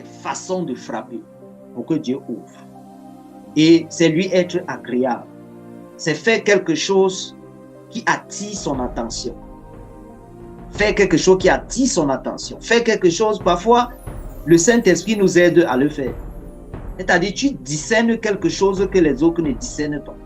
des façons de frapper pour que Dieu ouvre. Et c'est lui être agréable. C'est faire quelque chose qui attire son attention. Faire quelque chose qui attire son attention. Faire quelque chose, parfois, le Saint-Esprit nous aide à le faire. C'est-à-dire, tu discernes quelque chose que les autres ne discernent pas.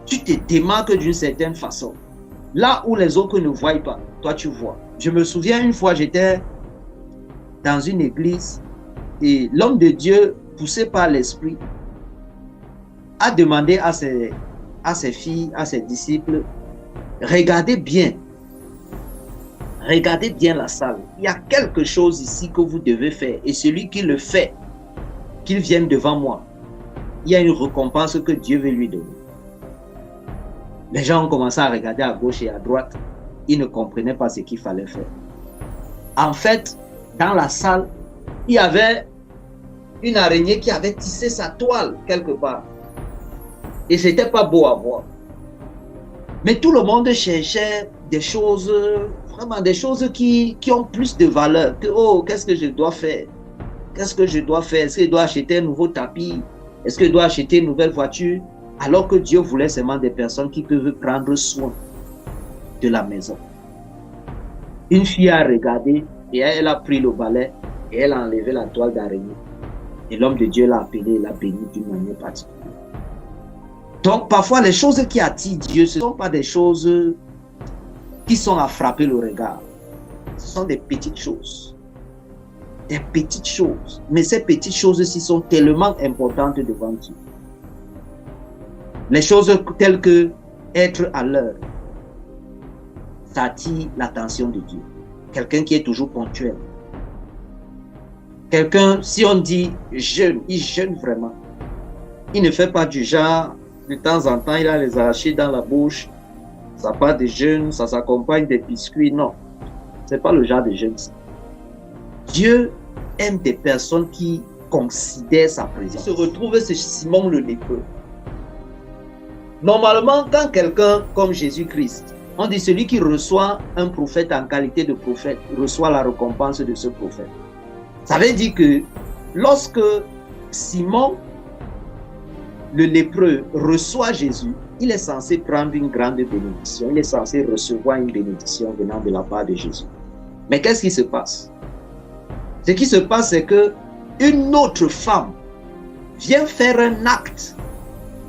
Tu te démarques d'une certaine façon. Là où les autres ne voient pas, toi tu vois. Je me souviens une fois, j'étais dans une église et l'homme de Dieu, poussé par l'Esprit, a demandé à ses filles, à ses disciples, regardez bien la salle. Il y a quelque chose ici que vous devez faire et celui qui le fait, qu'il vienne devant moi. Il y a une récompense que Dieu veut lui donner. Les gens ont commencé à regarder à gauche et à droite. Ils ne comprenaient pas ce qu'il fallait faire. En fait, dans la salle, il y avait une araignée qui avait tissé sa toile quelque part. Et ce n'était pas beau à voir. Mais tout le monde cherchait des choses, vraiment des choses qui ont plus de valeur. Que, oh, qu'est-ce que je dois faire? Qu'est-ce que je dois faire? Est-ce que je dois acheter un nouveau tapis? Est-ce que je dois acheter une nouvelle voiture? Alors que Dieu voulait seulement des personnes qui peuvent prendre soin de la maison. Une fille a regardé et elle a pris le balai et elle a enlevé la toile d'araignée. Et l'homme de Dieu l'a appelé et l'a béni d'une manière particulière. Donc parfois les choses qui attirent Dieu, ce ne sont pas des choses qui sont à frapper le regard. Ce sont des petites choses. Des petites choses. Mais ces petites choses-ci sont tellement importantes devant Dieu. Les choses telles que être à l'heure, ça attire l'attention de Dieu. Quelqu'un qui est toujours ponctuel. Quelqu'un, si on dit jeûne, il jeûne vraiment. Il ne fait pas du genre, de temps en temps, il a les arachides dans la bouche. Ça part de jeûne, ça s'accompagne des biscuits. Non, ce n'est pas le genre de jeûne. Dieu aime des personnes qui considèrent sa présence. Il se retrouve, c'est Simon le lépreux. Normalement, quand quelqu'un comme Jésus-Christ, on dit celui qui reçoit un prophète en qualité de prophète, reçoit la récompense de ce prophète. Ça veut dire que lorsque Simon, le lépreux, reçoit Jésus, il est censé prendre une grande bénédiction. Il est censé recevoir une bénédiction venant de la part de Jésus. Mais qu'est-ce qui se passe? Ce qui se passe, c'est qu'une autre femme vient faire un acte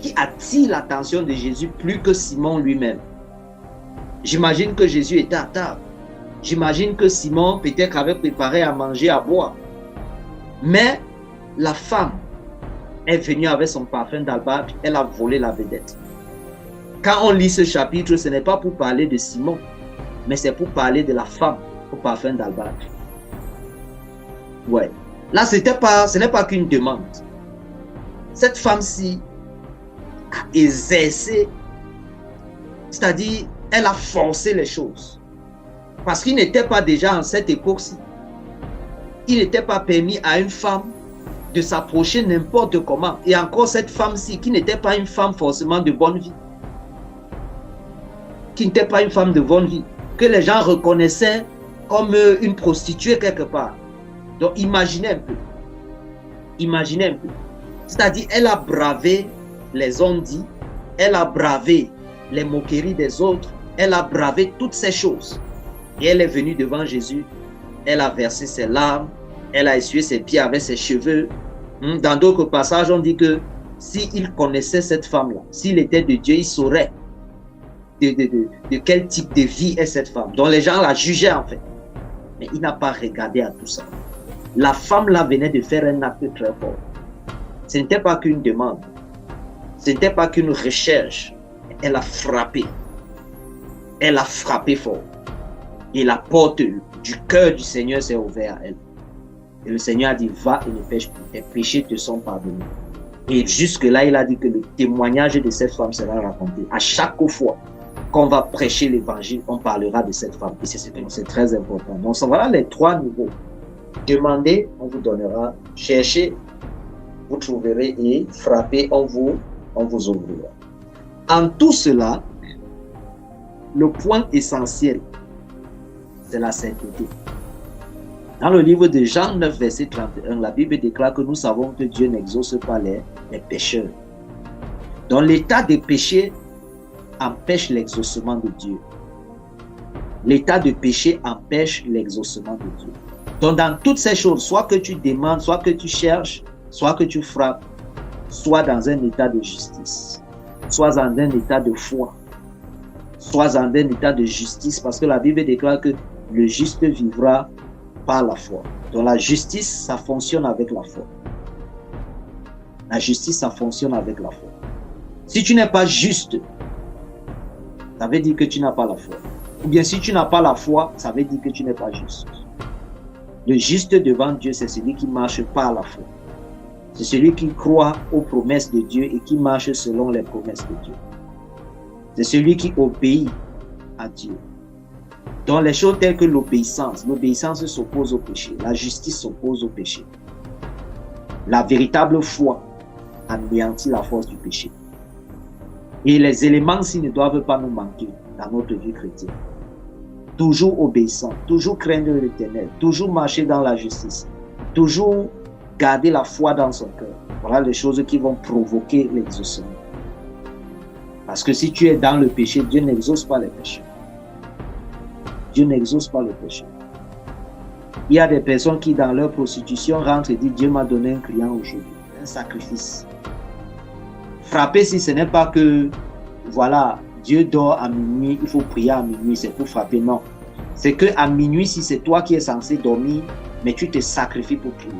qui attire l'attention de Jésus plus que Simon lui-même. J'imagine que Jésus était à table. J'imagine que Simon peut-être avait préparé à manger, à boire. Mais la femme est venue avec son parfum d'albâtre, elle a volé la vedette. Quand on lit ce chapitre, ce n'est pas pour parler de Simon, mais c'est pour parler de la femme au parfum d'albâtre. Ouais. Là, ce n'est pas qu'une demande. Cette femme-ci a exercé, c'est-à-dire, elle a forcé les choses. Parce qu'il n'était pas déjà en cette époque-ci. Il n'était pas permis à une femme de s'approcher n'importe comment. Et encore cette femme-ci, qui n'était pas une femme forcément de bonne vie. Qui n'était pas une femme de bonne vie. Que les gens reconnaissaient comme une prostituée quelque part. Donc imaginez un peu. Imaginez un peu. C'est-à-dire, elle a bravé les on-dit, elle a bravé les moqueries des autres, elle a bravé toutes ces choses. Et elle est venue devant Jésus, elle a versé ses larmes, elle a essuyé ses pieds avec ses cheveux. Dans d'autres passages, on dit que s'il connaissait cette femme-là, s'il était de Dieu, il saurait de quel type de vie est cette femme. Donc les gens la jugeaient en fait. Mais il n'a pas regardé à tout ça. La femme-là venait de faire un acte très fort. Ce n'était pas qu'une demande. Ce n'était pas qu'une recherche. Elle a frappé. Elle a frappé fort. Et la porte du cœur du Seigneur s'est ouverte à elle. Et le Seigneur a dit, va et ne pêche plus. Tes péchés te sont pardonnés. Et jusque-là, il a dit que le témoignage de cette femme sera raconté. À chaque fois qu'on va prêcher l'évangile, on parlera de cette femme. Et c'est très important. Donc, voilà les trois niveaux. Demandez, on vous donnera. Cherchez, vous trouverez. Et frappez, on vous ouvrira. En tout cela, le point essentiel, c'est la sainteté. Dans le livre de Jean 9, verset 31, la Bible déclare que nous savons que Dieu n'exauce pas les pécheurs. Donc l'état de péché empêche l'exaucement de Dieu. L'état de péché empêche l'exaucement de Dieu. Donc dans toutes ces choses, soit que tu demandes, soit que tu cherches, soit que tu frappes, soit dans un état de justice, soit dans un état de foi, soit dans un état de justice, parce que la Bible déclare que le juste vivra par la foi. Donc la justice, ça fonctionne avec la foi. La justice, ça fonctionne avec la foi. Si tu n'es pas juste, ça veut dire que tu n'as pas la foi. Ou bien si tu n'as pas la foi, ça veut dire que tu n'es pas juste. Le juste devant Dieu, c'est celui qui marche par la foi. C'est celui qui croit aux promesses de Dieu et qui marche selon les promesses de Dieu. C'est celui qui obéit à Dieu. Dans les choses telles que l'obéissance s'oppose au péché. La justice s'oppose au péché. La véritable foi anéantit la force du péché. Et les éléments-ci ne doivent pas nous manquer dans notre vie chrétienne. Toujours obéissant, toujours craindre l'Éternel, toujours marcher dans la justice, toujours garder la foi dans son cœur. Voilà les choses qui vont provoquer l'exaucement. Parce que si tu es dans le péché, Dieu n'exauce pas les péchés. Dieu n'exauce pas le péché. Il y a des personnes qui, dans leur prostitution, rentrent et disent: Dieu m'a donné un client aujourd'hui, un sacrifice. Frapper, si ce n'est pas que, voilà, Dieu dort à minuit, il faut prier à minuit, c'est pour frapper. Non. C'est qu'à minuit, si c'est toi qui es censé dormir, mais tu te sacrifies pour prier.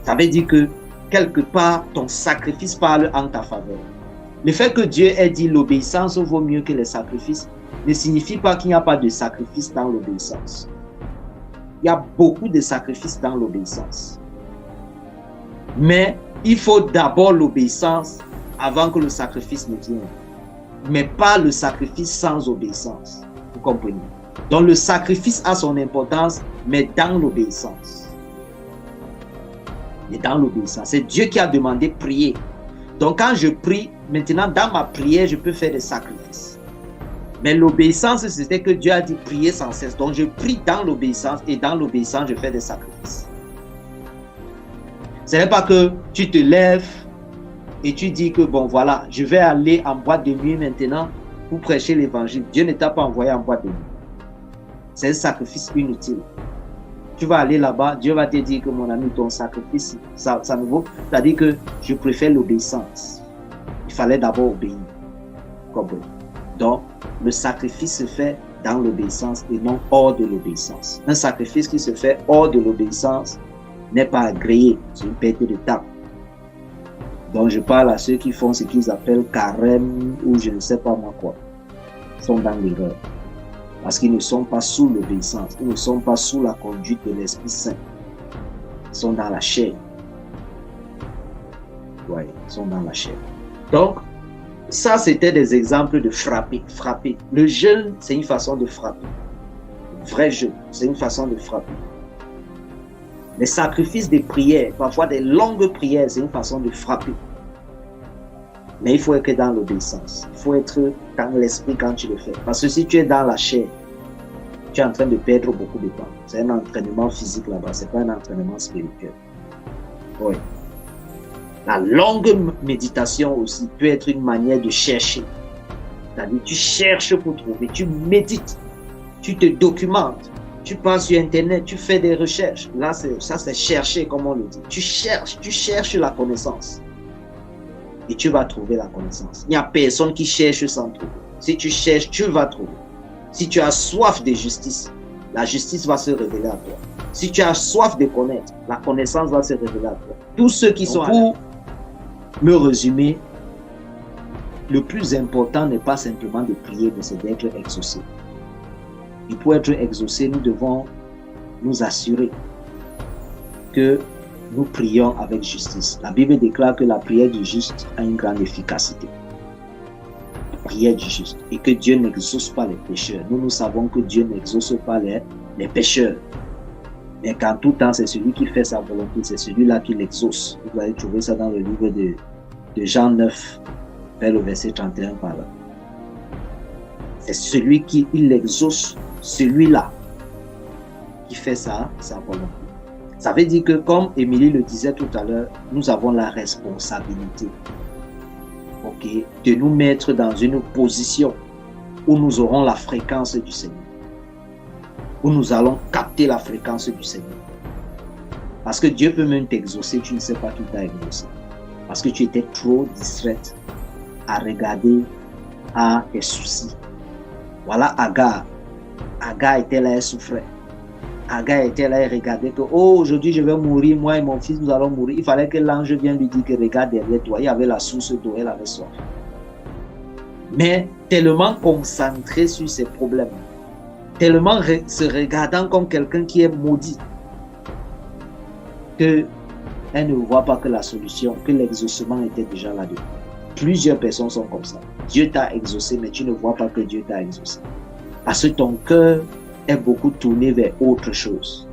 Ça veut dire que, quelque part, ton sacrifice parle en ta faveur. Le fait que Dieu ait dit l'obéissance vaut mieux que les sacrifices ne signifie pas qu'il n'y a pas de sacrifice dans l'obéissance. Il y a beaucoup de sacrifices dans l'obéissance. Mais il faut d'abord l'obéissance avant que le sacrifice ne vienne. Mais pas le sacrifice sans obéissance. Vous comprenez? Donc le sacrifice a son importance, mais dans l'obéissance. Mais dans l'obéissance. C'est Dieu qui a demandé prier. Donc quand je prie, maintenant dans ma prière, je peux faire des sacrifices. Mais l'obéissance, c'était que Dieu a dit prier sans cesse. Donc je prie dans l'obéissance et dans l'obéissance, je fais des sacrifices. Ce n'est pas que tu te lèves et tu dis que bon voilà, je vais aller en boîte de nuit maintenant pour prêcher l'évangile. Dieu ne t'a pas envoyé en boîte de nuit. C'est un sacrifice inutile. Tu vas aller là-bas, Dieu va te dire que mon ami, ton sacrifice, ça ne vaut. C'est-à-dire que je préfère l'obéissance. Il fallait d'abord obéir. Comprenez? Donc, le sacrifice se fait dans l'obéissance et non hors de l'obéissance. Un sacrifice qui se fait hors de l'obéissance n'est pas agréé, c'est une perte de temps. Donc, je parle à ceux qui font ce qu'ils appellent carême ou je ne sais pas moi quoi. Ils sont dans l'erreur. Parce qu'ils ne sont pas sous l'obéissance, ils ne sont pas sous la conduite de l'Esprit Saint. Ils sont dans la chair. Oui, ils sont dans la chair. Donc, ça, c'était des exemples de frapper. Frapper. Le jeûne, c'est une façon de frapper. Le vrai jeûne, c'est une façon de frapper. Les sacrifices des prières, parfois des longues prières, c'est une façon de frapper. Mais il faut être dans l'obéissance. Il faut être dans l'esprit quand tu le fais. Parce que si tu es dans la chair, tu es en train de perdre beaucoup de temps. C'est un entraînement physique là-bas, ce n'est pas un entraînement spirituel. Oui. La longue méditation aussi peut être une manière de chercher. C'est-à-dire, tu cherches pour trouver, tu médites, tu te documentes, tu passes sur Internet, tu fais des recherches. Là, ça c'est chercher, comme on le dit. Tu cherches la connaissance. Et tu vas trouver la connaissance. Il n'y a personne qui cherche sans trouver. Si tu cherches, tu vas trouver. Si tu as soif de justice, la justice va se révéler à toi. Si tu as soif de connaître, la connaissance va se révéler à toi. Tous ceux qui sont pour me résumer, le plus important n'est pas simplement de prier, mais c'est d'être exaucé. Et pour être exaucé, nous devons nous assurer que nous prions avec justice. La Bible déclare que la prière du juste a une grande efficacité. La prière du juste. Et que Dieu n'exauce pas les pécheurs. Nous savons que Dieu n'exauce pas les pécheurs. Mais qu'en tout temps, c'est celui qui fait sa volonté, c'est celui-là qui l'exauce. Vous allez trouver ça dans le livre de Jean 9, vers le verset 31 par là. C'est celui qui l'exauce, celui-là. qui fait sa volonté. Ça veut dire que, comme Émilie le disait tout à l'heure, nous avons la responsabilité, de nous mettre dans une position où nous aurons la fréquence du Seigneur, où nous allons capter la fréquence du Seigneur. Parce que Dieu peut même t'exaucer, tu ne sais pas qu'il t'a exaucé. Parce que tu étais trop distraite à regarder à tes soucis. Voilà Agar. Agar était là, elle souffrait. Agar était là, elle regardait que, oh, aujourd'hui je vais mourir, moi et mon fils, nous allons mourir. Il fallait que l'ange vienne lui dire que regarde derrière toi, il y avait la source d'eau, elle avait soif. Mais tellement concentré sur ses problèmes, tellement se regardant comme quelqu'un qui est maudit, qu'elle ne voit pas que la solution, que l'exaucement était déjà là-dedans. Plusieurs personnes sont comme ça. Dieu t'a exaucé, mais tu ne vois pas que Dieu t'a exaucé. Parce que ton cœur est beaucoup tourné vers autre chose.